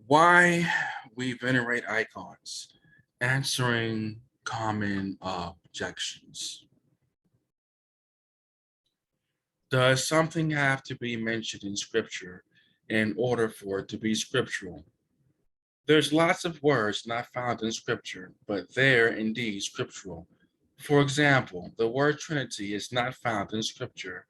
Why we venerate icons, answering common objections. Does something have to be mentioned in scripture in order for it to be scriptural? There's lots of words not found in scripture, but they're indeed scriptural. For example, the word Trinity is not found in scripture,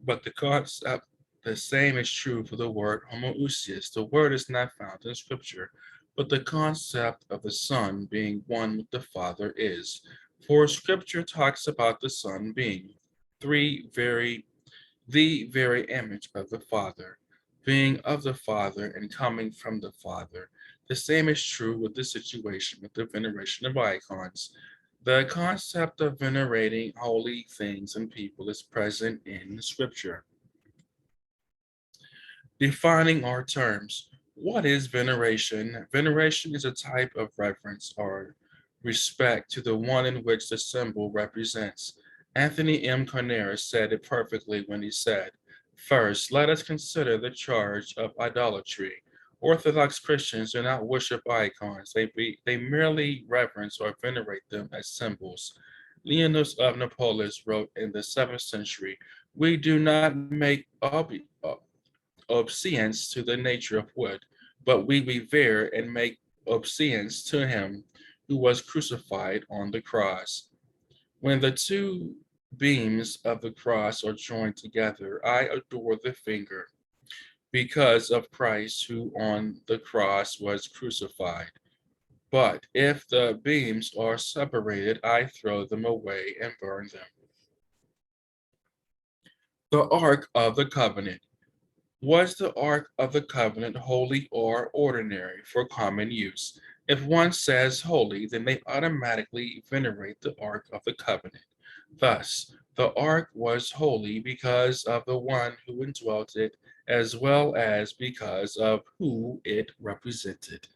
but the same is true for the word homoousios. The word is not found in scripture, but the concept of the Son being one with the Father is. For scripture talks about the Son being three very the very image of the Father, being of the Father and coming from the Father. The same is true with the situation with the veneration of icons. The concept of venerating holy things and people is present in Scripture. Defining our terms. What is veneration? Veneration is a type of reverence or respect to the one in which the symbol represents. Anthony M. Corneris said it perfectly when he said, "First, let us consider the charge of idolatry. Orthodox Christians do not worship icons, they merely reverence or venerate them as symbols." Leonus of Neapolis wrote in the 7th century, "We do not make obeisance to the nature of wood, but we revere and make obeisance to him who was crucified on the cross." When the two beams of the cross are joined together, I adore the finger because of Christ who on the cross was crucified. But if the beams are separated, I throw them away and burn them. The Ark of the Covenant. Was the Ark of the Covenant holy or ordinary for common use? If one says holy, then they automatically venerate the Ark of the Covenant. Thus, the Ark was holy because of the one who indwelt it, as well as because of who it represented.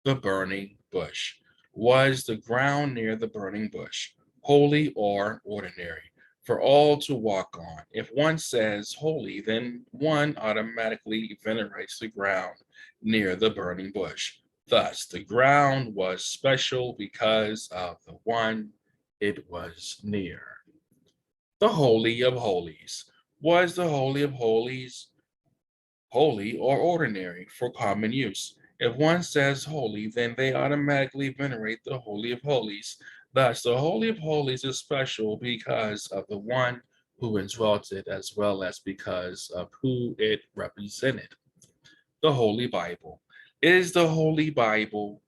The burning bush. Was the ground near the burning bush holy or ordinary for all to walk on? If one says holy, then one automatically venerates the ground near the burning bush. Thus, the ground was special because of the one it was near. The Holy of Holies. Was the Holy of Holies holy or ordinary for common use? If one says holy, then they automatically venerate the Holy of Holies. Thus, the Holy of Holies is special because of the one who indwelt it, as well as because of who it represented. The Holy Bible. Is the Holy Bible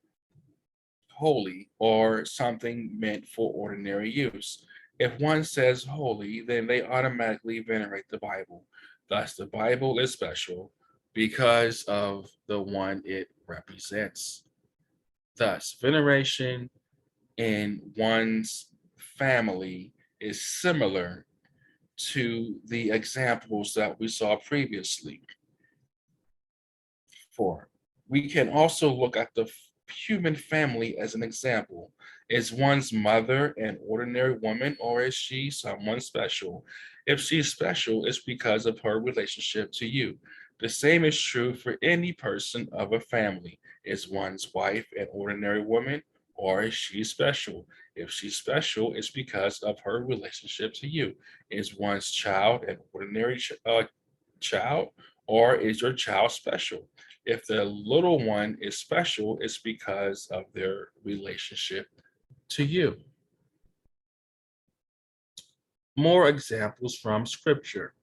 holy or something meant for ordinary use? If one says holy, then they automatically venerate the Bible. Thus, the Bible is special because of the one it represents. Thus, veneration in one's family is similar to the examples that we saw previously. For we can also look at the human family as an example. Is one's mother an ordinary woman or is she someone special? If she's special, it's because of her relationship to you. The same is true for any person of a family. Is one's wife an ordinary woman or is she special? If she's special, it's because of her relationship to you. Is one's child an ordinary child or is your child special? If the little one is special, it's because of their relationship to you. More examples from scripture.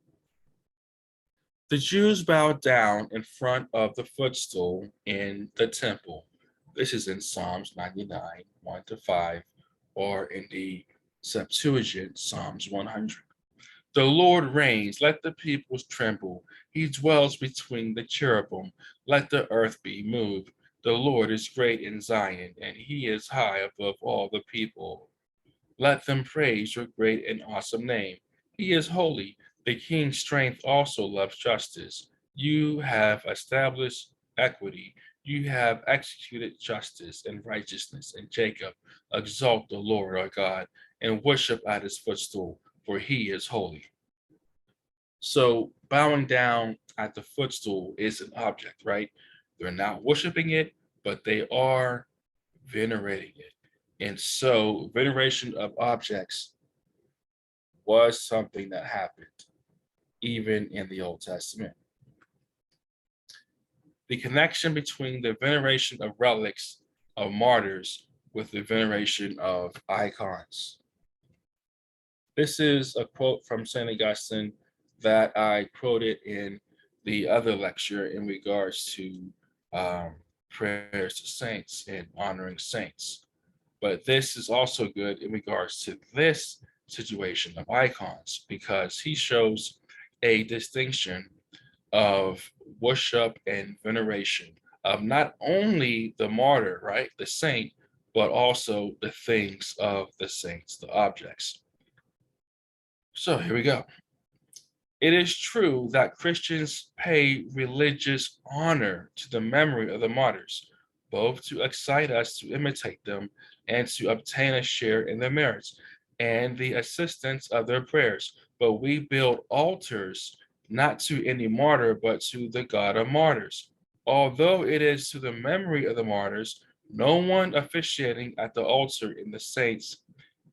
The Jews bowed down in front of the footstool in the temple. This is in Psalms 99, 1 to 5, or in the Septuagint, Psalms 100. The Lord reigns, let the peoples tremble. He dwells between the cherubim, let the earth be moved. The Lord is great in Zion, and he is high above all the people. Let them praise your great and awesome name. He is holy. The king's strength also loves justice. You have established equity. You have executed justice and righteousness in Jacob. Exalt the Lord our God and worship at his footstool, for he is holy. So bowing down at the footstool is an object, right? They're not worshiping it, but they are venerating it. And so, veneration of objects was something that happened even in the Old Testament. The connection between the veneration of relics of martyrs with the veneration of icons. This is a quote from St. Augustine that I quoted in the other lecture in regards to prayers to saints and honoring saints. But this is also good in regards to this situation of icons because he shows a distinction of worship and veneration of not only the martyr, right, the saint, but also the things of the saints, the objects. So here we go. It is true that Christians pay religious honor to the memory of the martyrs, both to excite us to imitate them and to obtain a share in their merits and the assistance of their prayers. But we build altars not to any martyr, but to the God of martyrs. Although it is to the memory of the martyrs, no one officiating at the altar in the saints'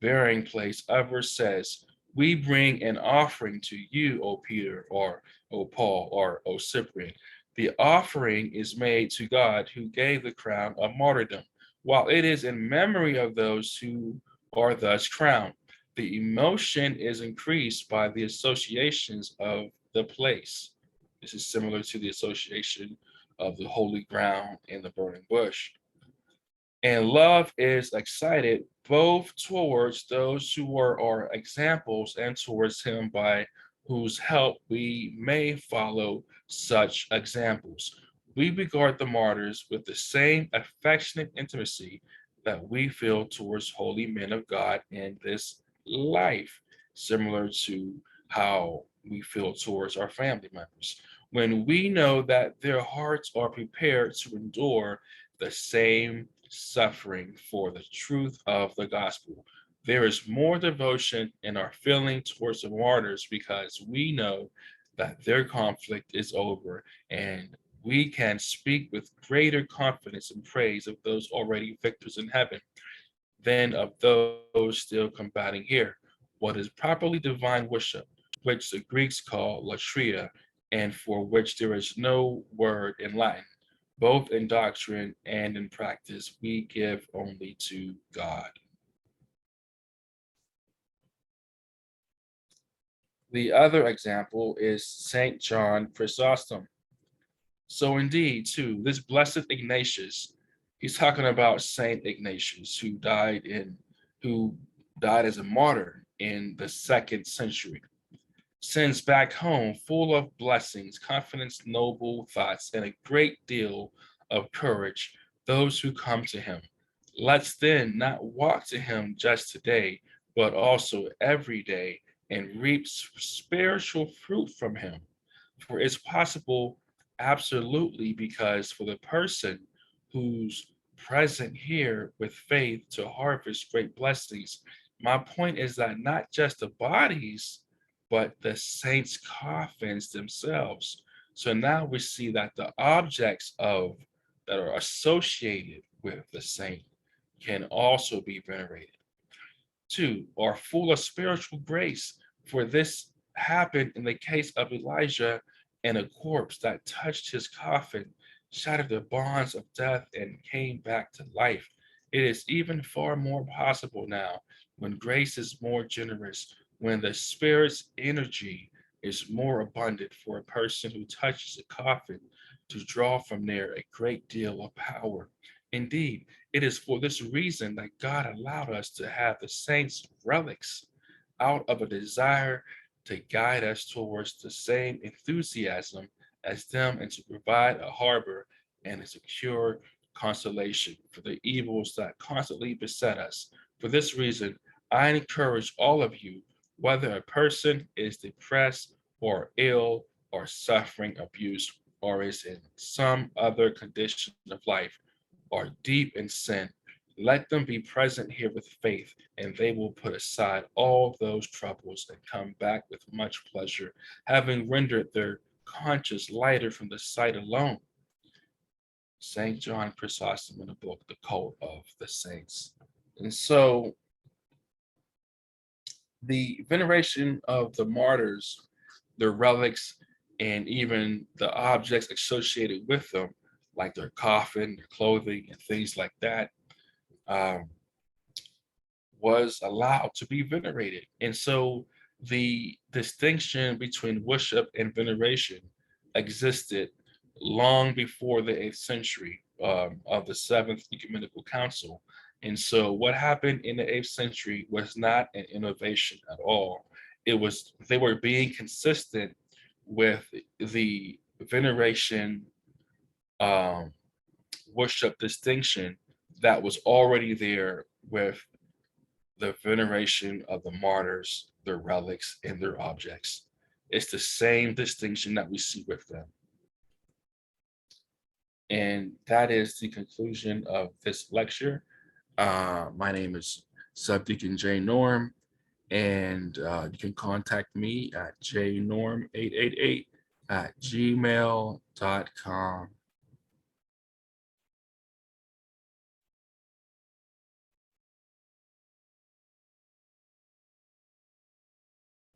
burying place ever says, we bring an offering to you, O Peter, or O Paul, or O Cyprian. The offering is made to God who gave the crown of martyrdom, while it is in memory of those who are thus crowned. The emotion is increased by the associations of the place. This is similar to the association of the holy ground and the burning bush. And love is excited both towards those who are our examples and towards him by whose help we may follow such examples. We regard the martyrs with the same affectionate intimacy that we feel towards holy men of God in this life, similar to how we feel towards our family members. When we know that their hearts are prepared to endure the same suffering for the truth of the gospel. There is more devotion in our feeling towards the martyrs because we know that their conflict is over and we can speak with greater confidence and praise of those already victors in heaven than of those still combating here. What is properly divine worship, which the Greeks call latria, and for which there is no word in Latin, both in doctrine and in practice, we give only to God. The other example is Saint John Chrysostom. So indeed, too, this blessed Ignatius, he's talking about Saint Ignatius, who died as a martyr in the 2nd century. Sends back home full of blessings, confidence, noble thoughts, and a great deal of courage those who come to him. Let's then not walk to him just today, but also every day and reap spiritual fruit from him. For it's possible, absolutely, because for the person who's present here with faith to harvest great blessings, my point is that not just the bodies but the saints' coffins themselves. So now we see that the objects of that are associated with the saint can also be venerated. Two, are full of spiritual grace, for this happened in the case of Elijah, and a corpse that touched his coffin shattered the bonds of death and came back to life. It is even far more possible now when grace is more generous, when the Spirit's energy is more abundant for a person who touches a coffin to draw from there a great deal of power. Indeed, it is for this reason that God allowed us to have the saints' relics out of a desire to guide us towards the same enthusiasm as them and to provide a harbor and a secure consolation for the evils that constantly beset us. For this reason, I encourage all of you, whether a person is depressed or ill or suffering abuse or is in some other condition of life or deep in sin, let them be present here with faith, and they will put aside all those troubles and come back with much pleasure, having rendered their conscience lighter from the sight alone. St. John Chrysostom in the book, The Cult of the Saints. And so the veneration of the martyrs, their relics, and even the objects associated with them, like their coffin, their clothing, and things like that, um, was allowed to be venerated. And so the distinction between worship and veneration existed long before the 8th century of the Seventh Ecumenical Council. And so what happened in the 8th century was not an innovation at all. It was, they were being consistent with the veneration um, worship distinction that was already there with the veneration of the martyrs, their relics, and their objects. It's the same distinction that we see with them. And that is the conclusion of this lecture. My name is Subdeacon J. Norm, and you can contact me at jnorm888 at gmail.com.